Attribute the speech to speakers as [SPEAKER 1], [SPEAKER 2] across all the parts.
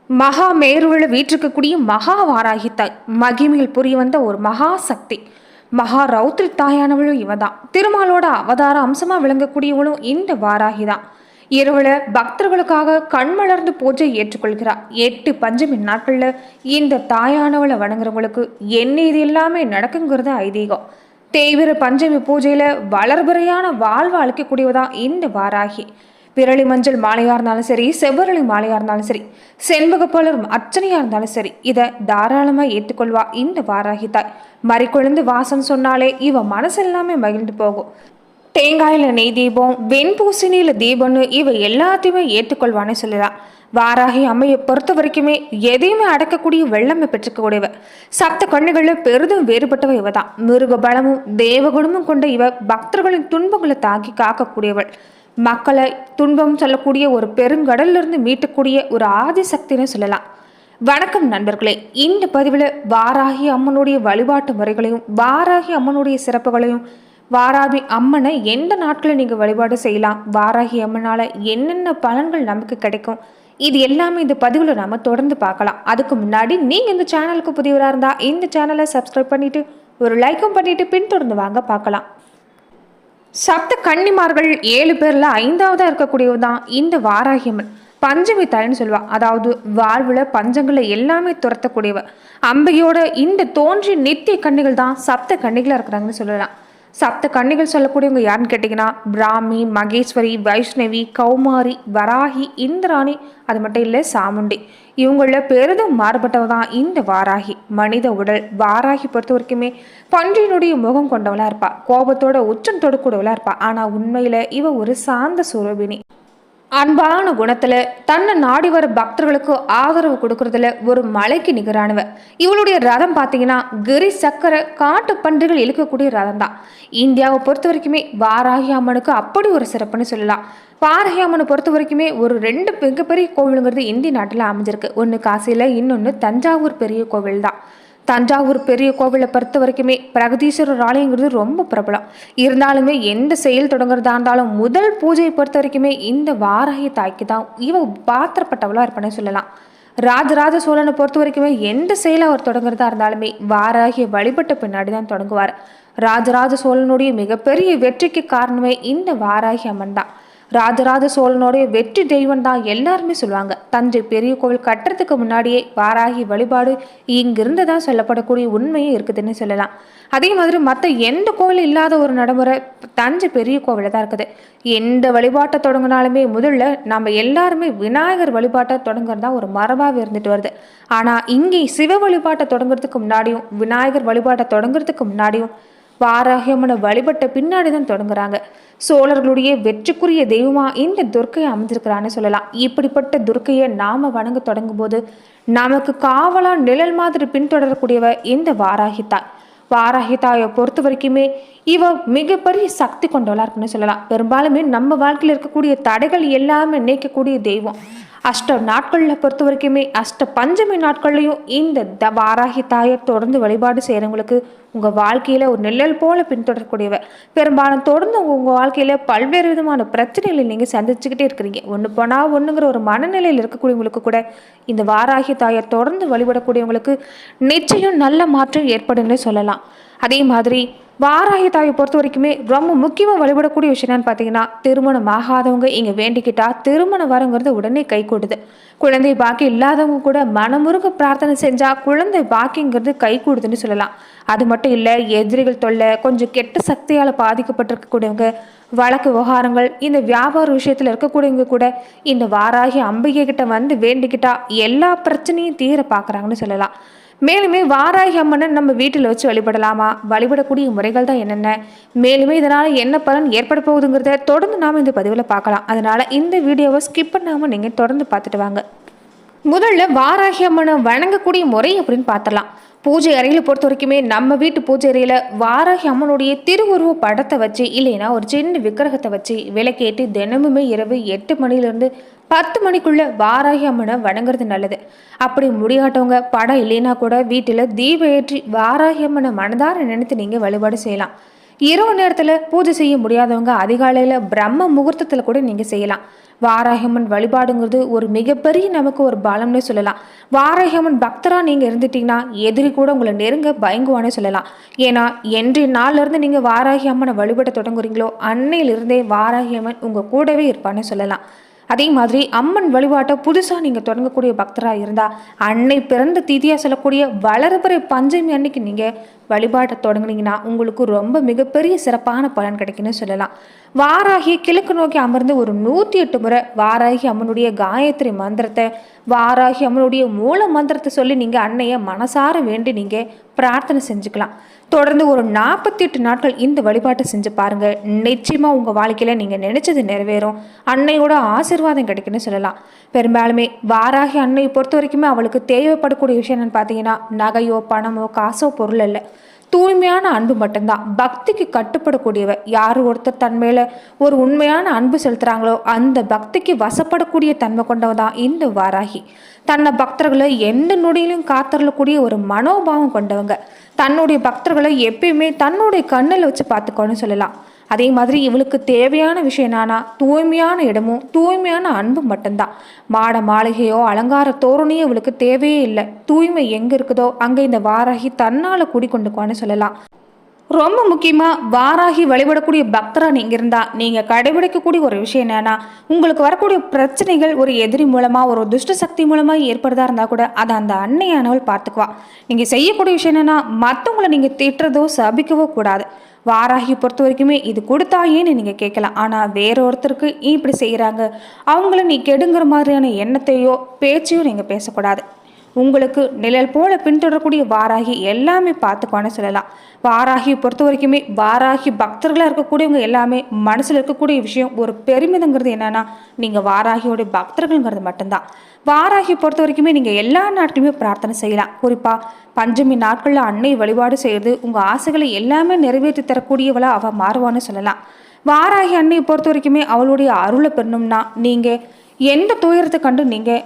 [SPEAKER 1] மகா மேருவில் வீற்றிருக்கக்கூடிய மகா வாராகித்தாய் மகிமையில் புரிய வந்த ஒரு மகா சக்தி. மகா ரௌத்ரி தாயானவளும் இவதான். திருமாலோட அவதார அம்சமா விளங்கக்கூடியவளும் இந்த வாராகி தான். இரவுல பக்தர்களுக்காக கண்மலர்ந்து பூஜை ஏற்றுக்கொள்கிறார். 8 பஞ்சமி நாட்கள்ல இந்த தாயானவளை வணங்குறவங்களுக்கு என்ன இது எல்லாமே நடக்குங்கிறது ஐதீகம். தேய்பிர பஞ்சமி பூஜையில வளர்பிறையான வாழ்வு அளிக்கக்கூடியவதான் இந்த வாராகி. விரலி மஞ்சள் மாலையா இருந்தாலும் சரி, செவ்வரளி மாலையா இருந்தாலும் சரி, செண்பகப்பலர் அர்ச்சனையா இருந்தாலும் சரி, இதை தாராளமா ஏற்றுக்கொள்வா இந்த வாராகி தாய். மறிக்கொழுந்து வாசம் சொன்னாலே இவ மனசெல்லாமே மகிழ்ந்து போகும். தேங்காயில நெய் தீபம், வெண்பூசணியில தீபம்னு இவ எல்லாத்தையுமே ஏற்றுக்கொள்வான்னு சொல்லலாம். வாராகி அம்மையை பொறுத்த வரைக்குமே எதையுமே அடக்கக்கூடிய வெள்ளமை பெற்றுக்கூடியவ. சப்த கண்ணுகள்ல பெரிதும் வேறுபட்டவ இவ தான். மிருக பலமும் தேவகுணமும் கொண்ட இவ பக்தர்களின் துன்பங்களை தாக்கி காக்கக்கூடியவள். மக்களை துன்பம் சொல்லக்கூடிய ஒரு பெருங்கடல்ல இருந்து மீட்டக்கூடிய ஒரு ஆதிசக்தின்னு சொல்லலாம். வணக்கம் நண்பர்களே, இந்த பதிவில் வாராகி அம்மனுடைய வழிபாட்டு முறைகளையும் வாராகி அம்மனுடைய சிறப்புகளையும் வாராகி அம்மனை எந்த நாட்களில் நீங்கள் வழிபாடு செய்யலாம், வாராகி அம்மனால் என்னென்ன பலன்கள் நமக்கு கிடைக்கும், இது எல்லாமே இந்த பதிவில் நம்ம தொடர்ந்து பார்க்கலாம். அதுக்கு முன்னாடி நீங்கள் இந்த சேனலுக்கு புதியவராக இருந்தால் இந்த சேனலை சப்ஸ்கிரைப் பண்ணிவிட்டு ஒரு லைக்கும் பண்ணிவிட்டு பின்தொடர்ந்து வாங்க பார்க்கலாம். சப்த கன்னிமார்கள் 7 பேர்ல 5ஆவதா இருக்கக்கூடியது தான் இந்த வாராகியம்மன். பஞ்சமி தாயின்னு சொல்லுவா. அதாவது வாழ்வுல பஞ்சங்களை எல்லாமே துரத்தக்கூடியவ. அம்பிகையோட இந்த தோன்றிய நித்திய கன்னிகள் தான் சப்த கன்னிகளா இருக்கிறாங்கன்னு சொல்லலாம். சப்த கன்னிகள் சொல்லக்கூடியவங்க யாருன்னு கேட்டிங்கன்னா பிராமி, மகேஸ்வரி, வைஷ்ணவி, கௌமாரி, வராகி, இந்திராணி, அது மட்டும் இல்லை சாமுண்டி. இவங்களில் பெரிதும் மாறுபட்டவ தான் இந்த வாராகி. மனித உடல் வாராகி பொறுத்த வரைக்குமே பன்றியினுடைய முகம் கொண்டவளா இருப்பா, கோபத்தோட உச்சம் தொடுக்கூடவளா இருப்பா. ஆனால் உண்மையில் இவ ஒரு சாந்த சுரூபிணி. அன்பான குணத்துல தன்னை நாடி வர பக்தர்களுக்கு ஆதரவு கொடுக்கறதுல ஒரு மலைக்கு நிகரானவ. இவளுடைய ரதம் பார்த்தீங்கன்னா கிரி சக்கர காட்டு பன்றிகள் இழுக்கக்கூடிய ரதம் தான். இந்தியாவை பொறுத்த வரைக்குமே வாராகி அம்மனுக்கு அப்படி ஒரு சிறப்புன்னு சொல்லலாம். வாராகி அம்மனை பொறுத்த வரைக்குமே ஒரு 2 மிகப்பெரிய கோவிலுங்கிறது இந்திய நாட்டில் அமைஞ்சிருக்கு. ஒன்று காசியில், இன்னொன்று தஞ்சாவூர் பெரிய கோவில் தான். தஞ்சாவூர் பெரிய கோவிலை பொறுத்த வரைக்குமே பிரகதீஸ்வரர் ஆலயங்கிறது ரொம்ப பிரபலம். இருந்தாலுமே எந்த செயல் தொடங்குறதா இருந்தாலும் முதல் பூஜையை பொறுத்த வரைக்குமே இந்த வாராகி தாய்க்கு தான் இவ பாத்திரப்பட்டவளா இருப்பேன்னு சொல்லலாம். ராஜராஜ சோழனை பொறுத்த வரைக்குமே எந்த செயலை அவர் தொடங்குறதா இருந்தாலுமே வாராகியை வழிபட்ட பின்னாடி தான் தொடங்குவார். ராஜராஜ சோழனுடைய மிகப்பெரிய வெற்றிக்கு காரணமே இந்த வாராகி அம்மன் தான். ராஜராஜ சோழனுடைய வெற்றி தெய்வம் தான் எல்லாருமே சொல்லுவாங்க. தஞ்சை பெரிய கோவில் கட்டுறதுக்கு முன்னாடியே வாராகி வழிபாடு இங்கிருந்துதான் சொல்லப்படக்கூடிய உண்மையும் இருக்குதுன்னு சொல்லலாம். அதே மாதிரி மற்ற எந்த கோவில் இல்லாத ஒரு நடைமுறை தஞ்சை பெரிய கோவில தான் இருக்குது. எந்த வழிபாட்டை தொடங்கினாலுமே முதல்ல நம்ம எல்லாருமே விநாயகர் வழிபாட்டை தொடங்குறதா ஒரு மரபாக இருந்துட்டு வருது. ஆனால் இங்கே சிவ வழிபாட்டை தொடங்குறதுக்கு முன்னாடியும் விநாயகர் வழிபாட்டை தொடங்குறதுக்கு முன்னாடியும் வாராகி அம்மனை வழிபட்ட பின்னாடி தான் தொடங்குறாங்க. சோழர்களுடைய வெற்றிக்குரிய தெய்வமா இந்த துர்க்கையை அமைஞ்சிருக்கிறான்னு சொல்லலாம். இப்படிப்பட்ட துர்க்கையை நாம வணங்க தொடங்கும் போது நமக்கு காவலா நிழல் மாதிரி பின்தொடரக்கூடியவ இந்த வாராகி தாய். வாராகி தாயை பொறுத்த வரைக்குமே இவ மிகப்பெரிய சக்தி கொண்டவளா இருக்குன்னு சொல்லலாம். பெரும்பாலுமே நம்ம வாழ்க்கையில் இருக்கக்கூடிய தடைகள் எல்லாமே நீக்கக்கூடிய தெய்வம். அஷ்ட நாட்களில் பொறுத்த வரைக்குமே அஷ்ட பஞ்சமி நாட்கள்லையும் இந்த வாராகி தாயை தொடர்ந்து வழிபாடு செய்கிறவங்களுக்கு உங்கள் வாழ்க்கையில் ஒரு நிழல் போல பின்தொடரக்கூடியவ. பெரும்பாலும் தொடர்ந்து உங்கள் வாழ்க்கையில் பல்வேறு விதமான பிரச்சனைகளை நீங்கள் சந்திச்சுக்கிட்டே இருக்கிறீங்க. ஒன்று போனால் ஒன்றுங்கிற ஒரு மனநிலையில் இருக்கக்கூடியவங்களுக்கு கூட இந்த வாராகி தாயை தொடர்ந்து வழிபடக்கூடியவங்களுக்கு நிச்சயம் நல்ல மாற்றம் ஏற்படுன்னு சொல்லலாம். அதே மாதிரி வாராகி தாயை பொறுத்த வரைக்குமே ரொம்ப முக்கியமாக வழிபடக்கூடிய விஷயம் என்னன்னு பார்த்தீங்கன்னா திருமணம் ஆகாதவங்க இங்கே வேண்டிக்கிட்டா திருமணம் வரங்கிறது உடனே கை கூடுது. குழந்தை பாக்கி இல்லாதவங்க கூட மனமுருக பிரார்த்தனை செஞ்சால் குழந்தை பாக்கிங்கிறது கை கூடுதுன்னு சொல்லலாம். அது மட்டும் இல்லை, எதிரிகள் தொல்லை, கொஞ்சம் கெட்ட சக்தியால் பாதிக்கப்பட்டிருக்கக்கூடியவங்க, வழக்கு விவகாரங்கள், இந்த வியாபார விஷயத்தில் இருக்கக்கூடியவங்க கூட இந்த வாராகி அம்பிகை கிட்ட வந்து வேண்டிக்கிட்டா எல்லா பிரச்சனையும் தீர பார்க்குறாங்கன்னு சொல்லலாம். மேலுமே வாராகி அம்மனை நம்ம வீட்டில் வச்சு வழிபடலாமா, வழிபடக்கூடிய முறைகள் தான் என்னென்ன, மேலுமே இதனால் என்ன பலன் ஏற்பட போகுதுங்கிறத தொடர்ந்து நாம் இந்த பதிவில் பார்க்கலாம். அதனால் இந்த வீடியோவை ஸ்கிப் பண்ணாமல் நீங்கள் தொடர்ந்து பார்த்துட்டு வாங்க. முதல்ல வாராகி அம்மனை வணங்கக்கூடிய முறை அப்படின்னு பார்த்துடலாம். பூஜை அறையில் பொறுத்த வரைக்குமே நம்ம வீட்டு பூஜை அறையில் வாராகி அம்மனுடைய திருவுருவ படத்தை வச்சு இல்லைன்னா ஒரு சின்ன விக்கிரகத்தை வச்சு விளக்கேற்றி தினமுமே இரவு 8 மணிலேருந்து 10 மணிக்குள்ள வாராகி அம்மனை வணங்குறது நல்லது. அப்படி முடியாட்டவங்க படம் இல்லைன்னா கூட வீட்டில் தீபம் ஏற்றி வாராகி அம்மனை மனதார நினைத்து நீங்கள் வழிபாடு செய்யலாம். இரவு நேரத்தில் பூஜை செய்ய முடியாதவங்க அதிகாலையில் பிரம்ம முகூர்த்தத்தில் கூட நீங்கள் செய்யலாம். வாராகி அம்மன் வழிபாடுங்கிறது ஒரு மிகப்பெரிய நமக்கு ஒரு பலம்னே சொல்லலாம். வாராகி அம்மன் பக்தராக நீங்கள் இருந்துட்டீங்கன்னா எதிரி கூட உங்களை நெருங்க பயங்குவானே சொல்லலாம். ஏன்னா என்றைய நாள்லேருந்து நீங்கள் வாராகி அம்மனை வழிபட தொடங்குறீங்களோ அன்னையிலிருந்தே வாராகி அம்மன் உங்கள் கூடவே இருப்பானே சொல்லலாம். அதே மாதிரி அம்மன் வழிபாட்டை புதுசாக நீங்கள் தொடங்கக்கூடிய பக்தராக இருந்தால் அன்னை பிறந்த தீதியாக சொல்லக்கூடிய வளர்பிறை பஞ்சமி அன்னைக்கு நீங்கள் வழிபாட்டை தொடங்குனீங்கன்னா உங்களுக்கு ரொம்ப மிகப்பெரிய சிறப்பான பலன் கிடைக்குன்னு சொல்லலாம். வாராகி கிழக்கு நோக்கி அமர்ந்து ஒரு 108 முறை வாராகி அம்மனுடைய காயத்ரி மந்திரத்தை, வாராகி அம்மனுடைய மூல மந்திரத்தை சொல்லி நீங்கள் அன்னையை மனசார வேண்டி நீங்கள் பிரார்த்தனை செஞ்சுக்கலாம். தொடர்ந்து ஒரு 48 நாட்கள் இந்த வழிபாட்டை செஞ்சு பாருங்க. நிச்சயமா உங்க வாழ்க்கையில நீங்க நினைச்சது நிறைவேறும். அன்னையோட ஆசீர்வாதம் கிடைக்குன்னு சொல்லலாம். பெரும்பாலுமே வாராகி அன்னையை பொறுத்த வரைக்குமே அவளுக்கு தேவைப்படக்கூடிய விஷயம் என்னன்னு பார்த்தீங்கன்னா நகையோ பணமோ காசோ பொருள் இல்லை, தூய்மையான அன்பு மட்டும்தான். பக்திக்கு கட்டுப்படக்கூடியவ. யார் ஒருத்தர் தன் மேல ஒரு உண்மையான அன்பு செலுத்துறாங்களோ அந்த பக்திக்கு வசப்படக்கூடிய தன்மை கொண்டவ தான் இந்த வாராகி. தன்னை பக்தர்களை எந்த நொடியிலும் காத்தரக்கூடிய ஒரு மனோபாவம் கொண்டவங்க. தன்னுடைய பக்தர்களை எப்பயுமே தன்னுடைய கண்ணில் வச்சு பார்த்துக்கோன்னு சொல்லலாம். அதே மாதிரி இவளுக்கு தேவையான விஷயம் என்னன்னா தூய்மையான இடமும் தூய்மையான அன்பு மட்டும்தான். மாட மாளிகையோ அலங்கார தோரணையோ இவளுக்கு தேவையே இல்லை. தூய்மை எங்கே இருக்குதோ அங்கே இந்த வாராகி தன்னால் குடிக்கொண்டுக்குவான்னு சொல்லலாம். ரொம்ப முக்கியமாக வாராகி வழிபடக்கூடிய பக்தராக நீங்கள் இருந்தால் நீங்கள் கடைபிடிக்கக்கூடிய ஒரு விஷயம் என்னன்னா உங்களுக்கு வரக்கூடிய பிரச்சனைகள் ஒரு எதிரி மூலமாக ஒரு துஷ்ட சக்தி மூலமாக ஏற்படுறதா இருந்தால் கூட அதை அந்த அன்னையானவள் பார்த்துக்குவா. நீங்கள் செய்யக்கூடிய விஷயம் என்னன்னா மற்றவங்களை நீங்கள் திட்டுறதோ சபிக்கவோ கூடாது. வாராகி பொறுத்த வரைக்குமே இது கொடுத்தாயேன்னு நீங்கள் கேட்கலாம். ஆனால் வேற ஒருத்தருக்கு இப்படி செய்கிறாங்க அவங்கள நீ கெடுங்கிற மாதிரியான எண்ணத்தையோ பேச்சையோ நீங்கள் பேசக்கூடாது. உங்களுக்கு நிழல் போல பின்தொடரக்கூடிய வாராகி எல்லாமே பார்த்துக்கோன்னு சொல்லலாம். வாராகியை பொறுத்த வரைக்குமே வாராகி பக்தர்களாக இருக்கக்கூடியவங்க எல்லாமே மனசில் இருக்கக்கூடிய விஷயம் ஒரு பெருமிதங்கிறது என்னன்னா நீங்கள் வாராகியோடைய பக்தர்கள்ங்கிறது மட்டும்தான். வாராகி பொறுத்த வரைக்குமே நீங்கள் எல்லா நாட்களுமே பிரார்த்தனை செய்யலாம். குறிப்பாக பஞ்சமி நாட்களில் அன்னை வழிபாடு செய்கிறது உங்கள் ஆசைகளை எல்லாமே நிறைவேற்றி தரக்கூடியவளா அவள் மாறுவான்னு சொல்லலாம். வாராகி அன்னையை பொறுத்த வரைக்குமே அவளுடைய அருளை பெறணும்னா நீங்கள் எந்த துயரத்தை கண்டு நீங்கள்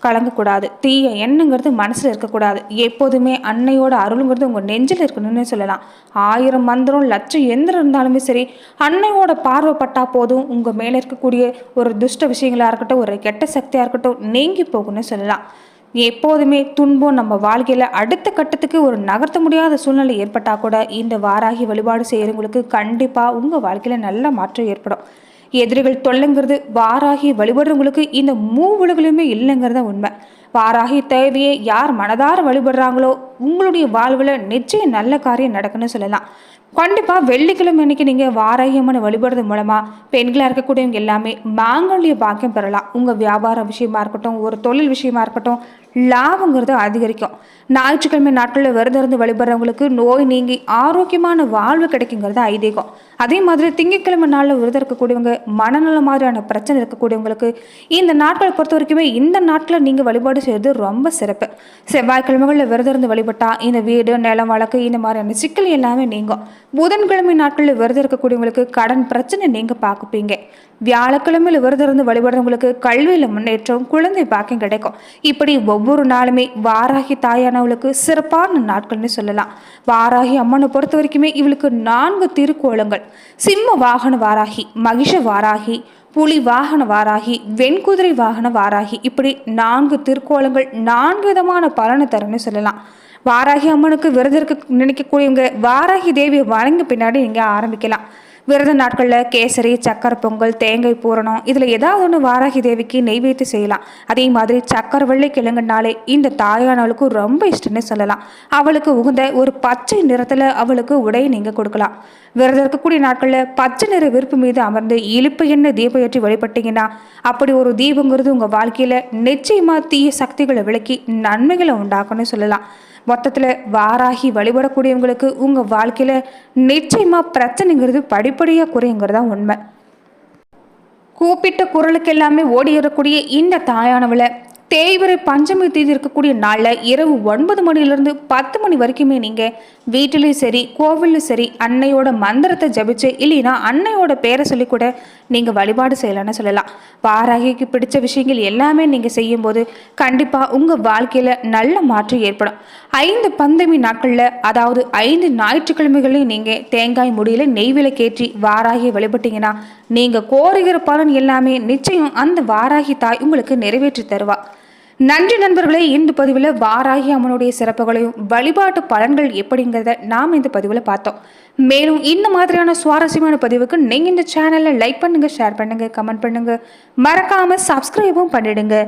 [SPEAKER 1] கலங்கக்கூடாது. தீய எண்ணங்கிறது மனசில் இருக்கக்கூடாது. எப்போதுமே அன்னையோட அருளுங்கிறது உங்கள் நெஞ்சில் இருக்கணும்னு சொல்லலாம். 1000 மந்திரம் லட்சம் எந்திரம் இருந்தாலுமே சரி அன்னையோட பார்வைப்பட்டா போதும் உங்கள் மேலே இருக்கக்கூடிய ஒரு துஷ்ட விஷயங்களாக இருக்கட்டும் ஒரு கெட்ட சக்தியாக இருக்கட்டும் நீங்கி போகும்னு சொல்லலாம். எப்போதுமே துன்பம் நம்ம வாழ்க்கையில் அடுத்த கட்டத்துக்கு ஒரு நகர்த்த முடியாத சூழ்நிலை ஏற்பட்டால் கூட இந்த வாராகி வழிபாடு செய்கிறவங்களுக்கு கண்டிப்பாக உங்கள் வாழ்க்கையில் நல்ல மாற்றம் ஏற்படும். எதிரிகள் தொல்லைங்கிறது வாராகி வழிபடுறவங்களுக்கு இந்த உலகிலுமே இல்லைங்கிறத உண்மை. வாராகி தேவையை யார் மனதார வழிபடுறாங்களோ உங்களுடைய வாழ்வில் நிச்சயம் நல்ல காரியம் நடக்குன்னு சொல்லலாம். கண்டிப்பாக வெள்ளிக்கிழமை அன்னைக்கு நீங்கள் வாராகி அம்மனை வழிபடுறது மூலமாக பெண்களாக இருக்கக்கூடியவங்க எல்லாமே மாங்கல்ய பாக்கியம் பெறலாம். உங்கள் வியாபார விஷயமா இருக்கட்டும் ஒரு தொழில் விஷயமா இருக்கட்டும் லாபங்கிறது அதிகரிக்கும். ஞாயிற்றுக்கிழமை நாட்களில் விரதம் இருந்து வழிபடுறவங்களுக்கு நோய் நீங்கி ஆரோக்கியமான வாழ்வு கிடைக்குங்கிறது ஐதீகம். அதே மாதிரி திங்கட்கிழமை நாளில் விரதம் இருக்கக்கூடியவங்க மனநல மாதிரியான பிரச்சனை இருக்கக்கூடியவங்களுக்கு இந்த நாட்களை பொறுத்த வரைக்குமே இந்த நாட்களில் நீங்கள் வழிபாடு செய்கிறது ரொம்ப சிறப்பு. செவ்வாய்க்கிழமைகளில் விரதம் இருந்து வழிபட்டால் இந்த வீடு நிலம் வழக்கு இந்த மாதிரியான சிக்கல் எல்லாமே நீங்கும். புதன்கிழமை நாட்களில் விரதம் இருக்கக்கூடியவங்களுக்கு கடன் பிரச்சனை நீங்கள் பார்க்குப்பீங்க. வியாழக்கிழமையில் விரதம் இருந்து வழிபடுறவங்களுக்கு கல்வியில் முன்னேற்றம் குழந்தை பாக்கியம் கிடைக்கும். இப்படி ஒவ்வொரு நாளுமே வாராகி தாயானவளுக்கு சிறப்பான நாட்கள்னு சொல்லலாம். வாராகி அம்மனை பொறுத்த வரைக்குமே இவளுக்கு 4 திருக்கோலங்கள்: சிம்ம வாகன வாராகி, மகிஷ வாராகி, புலி வாகன வாராகி, வெண்குதிரை வாகன வாராகி, இப்படி 4 திருக்கோலங்கள் 4 விதமான பலனை தரும்னு சொல்லலாம். வாராகி அம்மனுக்கு விரதம் இருக்க நினைக்கக்கூடியவங்க வாராகி தேவியை வணங்க பின்னாடி நீங்கள் ஆரம்பிக்கலாம். விரத நாட்களில் கேசரி சக்கரை பொங்கல் தேங்காய் பூரணம் இதில் ஏதாவது ஒன்று வாராகி தேவிக்கு நெய்வேத்தி செய்யலாம். அதே மாதிரி சக்கரை வெள்ளை கிழங்குனாலே இந்த தாயானவளுக்கு ரொம்ப இஷ்டம்னு சொல்லலாம். அவளுக்கு உகந்த ஒரு பச்சை நிறத்தில் அவளுக்கு உடையை நீங்கள் கொடுக்கலாம். விரதம் இருக்கக்கூடிய நாட்களில் பச்சை நிற விருப்பு மீது அமர்ந்து இழுப்பு எண்ணெய் தீபம் ஏற்றி வழிபட்டீங்கன்னா அப்படி ஒரு தீபங்கிறது உங்கள் வாழ்க்கையில் நிச்சயமாக தீய சக்திகளை விலக்கி நன்மைகளை உண்டாக்குன்னு சொல்லலாம். மொத்தத்தில் வாராகி வழிபடக்கூடியவங்களுக்கு உங்கள் வாழ்க்கையில் நிச்சயமாக பிரச்சனைங்கிறது படிப்படியாக குறையுங்கிறது தான் உண்மை. கூப்பிட்ட குரலுக்கு எல்லாமே ஓடி வரக்கூடிய இந்த தாயானவளை தேய்பிறை பஞ்சமி தேதி இருக்கக்கூடிய நாளில் இரவு 9 மணிலிருந்து 10 மணி வரைக்குமே நீங்கள் வீட்டிலையும் சரி கோவிலும் சரி அன்னையோட மந்திரத்தை ஜபிச்சு இல்லைன்னா அன்னையோட பேரை சொல்லி கூட நீங்கள் வழிபாடு செய்யலான்னு சொல்லலாம். வாராகிக்கு பிடிச்ச விஷயங்கள் எல்லாமே நீங்கள் செய்யும்போது கண்டிப்பாக உங்கள் வாழ்க்கையில் நல்ல மாற்றம் ஏற்படும். 5 பந்தமி நாட்களில் அதாவது 5 ஞாயிற்றுக்கிழமைகளையும் நீங்கள் தேங்காய் முடியில் நெய்விளக்கேற்றி வாராகியை வழிபட்டீங்கன்னா நீங்கள் கோருகிற பலன் எல்லாமே நிச்சயம் அந்த வாராகி தாய் உங்களுக்கு நிறைவேற்றி தருவா. நன்றி நண்பர்களே. இந்த பதிவில் வாராகி அம்மனுடைய சிறப்புகளையும் வழிபாட்டு பலன்கள் எப்படிங்கிறத நாம் இந்த பதிவில் பார்த்தோம். மேலும் இந்த மாதிரியான சுவாரஸ்யமான பதிவுக்கு நீங்கள் இந்த சேனலை லைக் பண்ணுங்கள், ஷேர் பண்ணுங்கள், கமெண்ட் பண்ணுங்கள், மறக்காமல் சப்ஸ்கிரைபும் பண்ணிடுங்க.